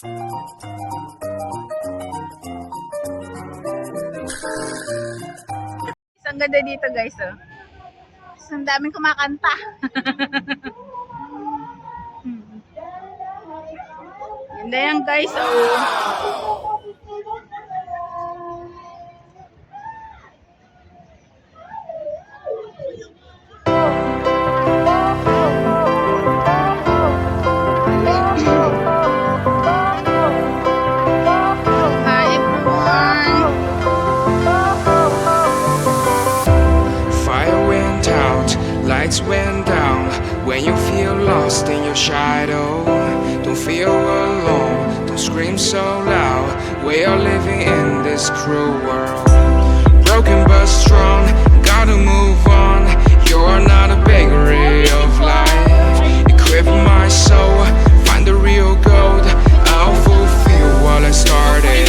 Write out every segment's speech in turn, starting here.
Ang ganda dito guys, oh. Ang daming kumakanta. Ganda yan guys, oh. Hi everyone. Fire went out, lights went down. When you feel lost in your shadow, don't feel alone, don't scream so loud. We are living in this cruel world. Broken but strong, gotta move on. You're not a bakery of life. Equip my soul, find the real gold. I'll fulfill what I started.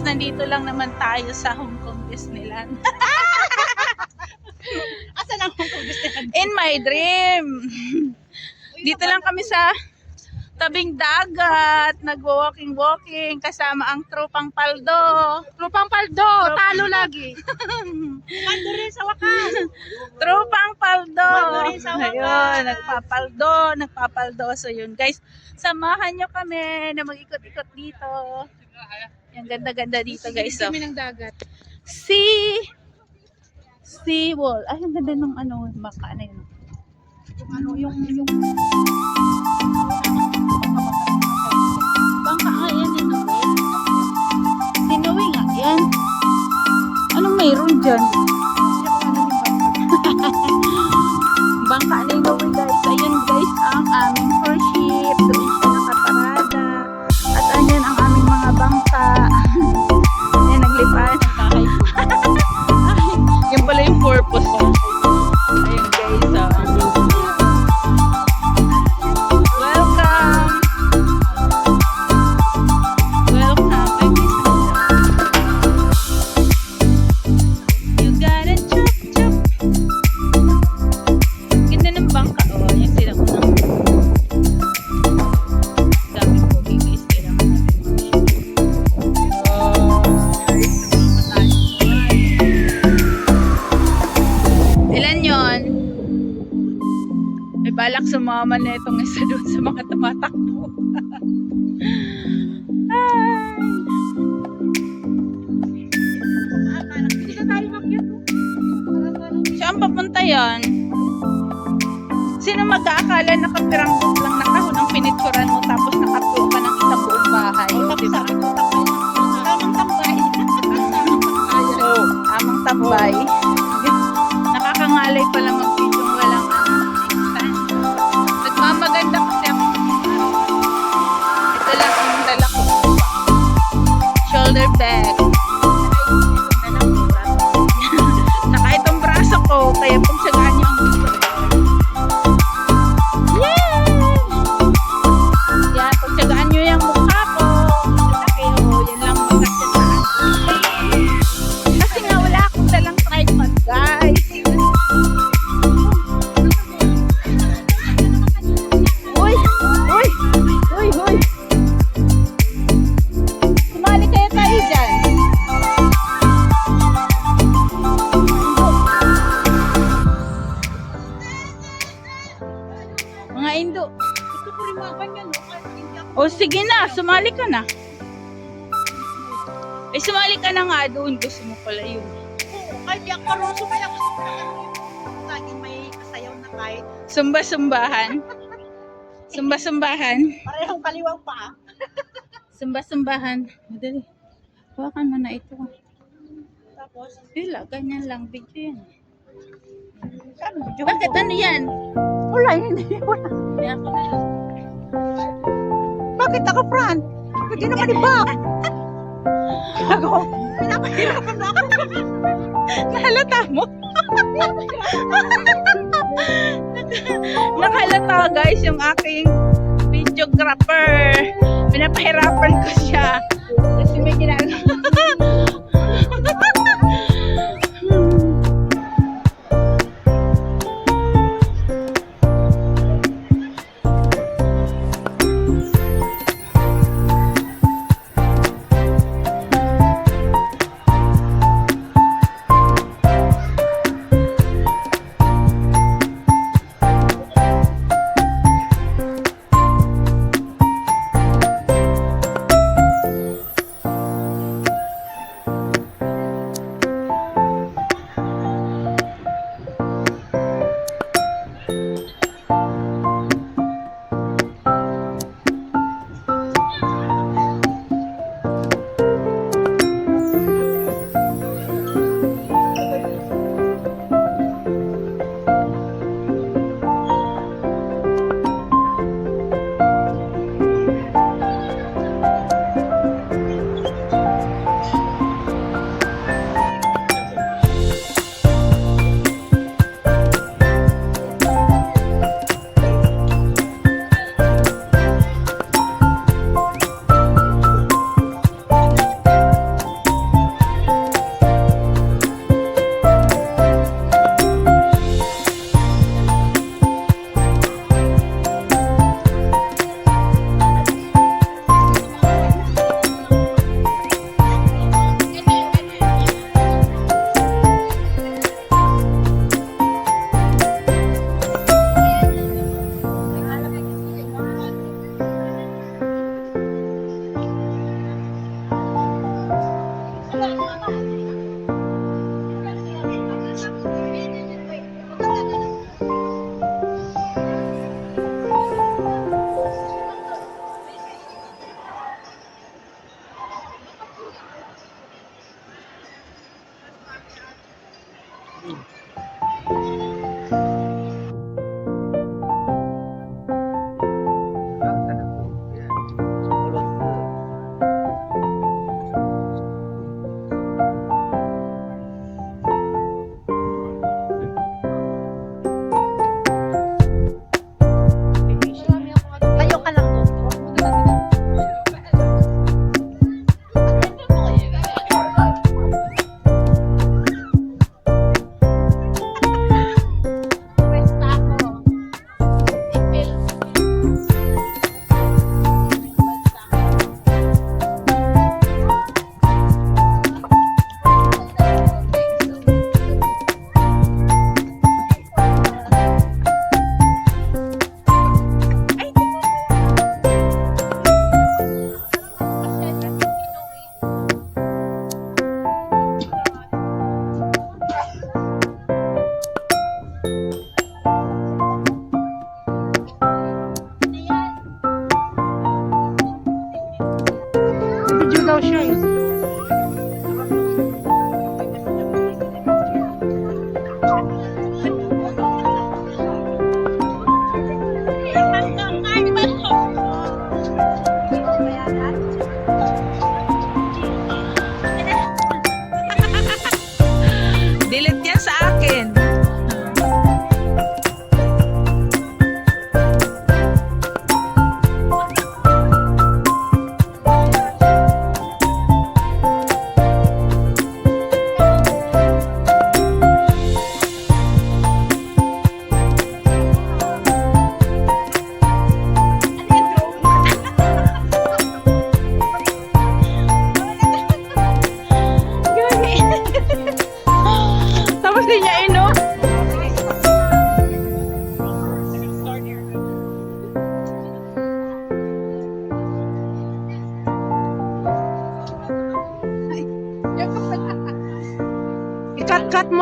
nandito lang naman tayo sa Hong Kong Disneyland. Asan ang Hong Kong Disneyland? In my dream. Dito lang kami sa tabing dagat, nag-walking kasama ang tropang paldo. Tropang paldo, talo lagi. Paldo rin sa wakas. Tropang paldo. Paldo rin sa wakas. Ayun, nagpapaldo. So yun guys, samahan nyo kami na mag-ikot-ikot dito. Yung ganda-ganda dito guys. So, Kami ng dagat. sea wall. Ay, ang ganda ng ano, baka na yun. Yung Bangka nga yan, Ninuwi. Ninuwi nga yan. Anong mayroon dyan? Bangka ni Ninuwi guys. Ayan guys ang aming cruise ship. Doon siya nakaparada. At ayan ang aming mga bangka. Ayan naglipad. Yan pala yung purpose. Ayan guys. Welcome. Welcome. Ay, you gotta chop chop. Ganda ng bangka. Oh, yan sila unang. Dami ko guys. Kailangan natin mag-ship. Ilan yon? May balak sumama na itong isa doon sa mga tumatakbo. Ay. hindi na tayo makyat. Saan papunta yan? Sino mag-aakala nakapiranggot lang na kahon ang pinitsuran mo tapos nakapuo ka ng isang buong bahay? Diba? Tamang tambay. Oo, amang tambay. Nakakangalay pala mag-video walang instant. Nagmamaganda kasi ako. Ito lang ang dala ko. Shoulder bag. Saka itong braso ko, kaya pagsagaan niyo ang gusto. Yay! Yan, pagsagaan niyo yung mukha ko. Malaki, oh, yan lang magkasyataan. Kasi nga wala akong dalang tripod, guys. Uy! Uy! Uy! Uy! Sumali kayo tayo dyan. Mga Indo. Gusto ko rin mga ganyan. Hindi ako. O sige na, sumali ka na. Eh, sumali ka na nga doon. Gusto mo pala yun. Oo, kahit di ako marunong sumayaw. Gusto ko lang yung laging may kasayaw na kahit Sumba-sumbahan. Sumba-sumbahan. parehong kaliwang pa. Sumba-sumbahan. Madali. Hawakan mo na ito. Tapos, Wala, ganyan lang. Video yan. saan mo? Bakit ano yan? Wala, hindi. Wala. Kaya ako na lang. Bakit ako, Fran? Hindi naman ibak. Ako, pinapahirapan mo ako. Nahalata mo? Nakalata guys yung aking videographer. Pinapahirapan ko siya. Kasi may ginagawa.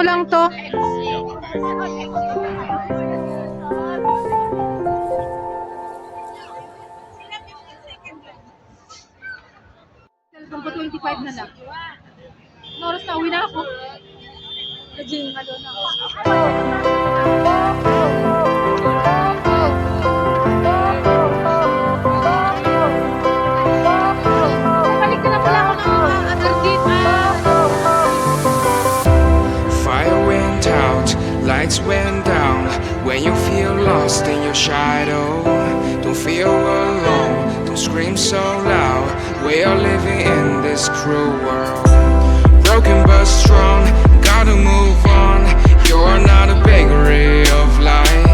lang to. Cellphone ko 25 na lang. Oras na, uwi na ako. Naging ano na ako. Balik na lang pala ako ng Atarjit. Fire went out, lights went down. When you feel lost in your shadow, don't feel alone, don't scream so loud. We are living in this cruel world. Broken but strong, gotta move on. You're not a bakery of life.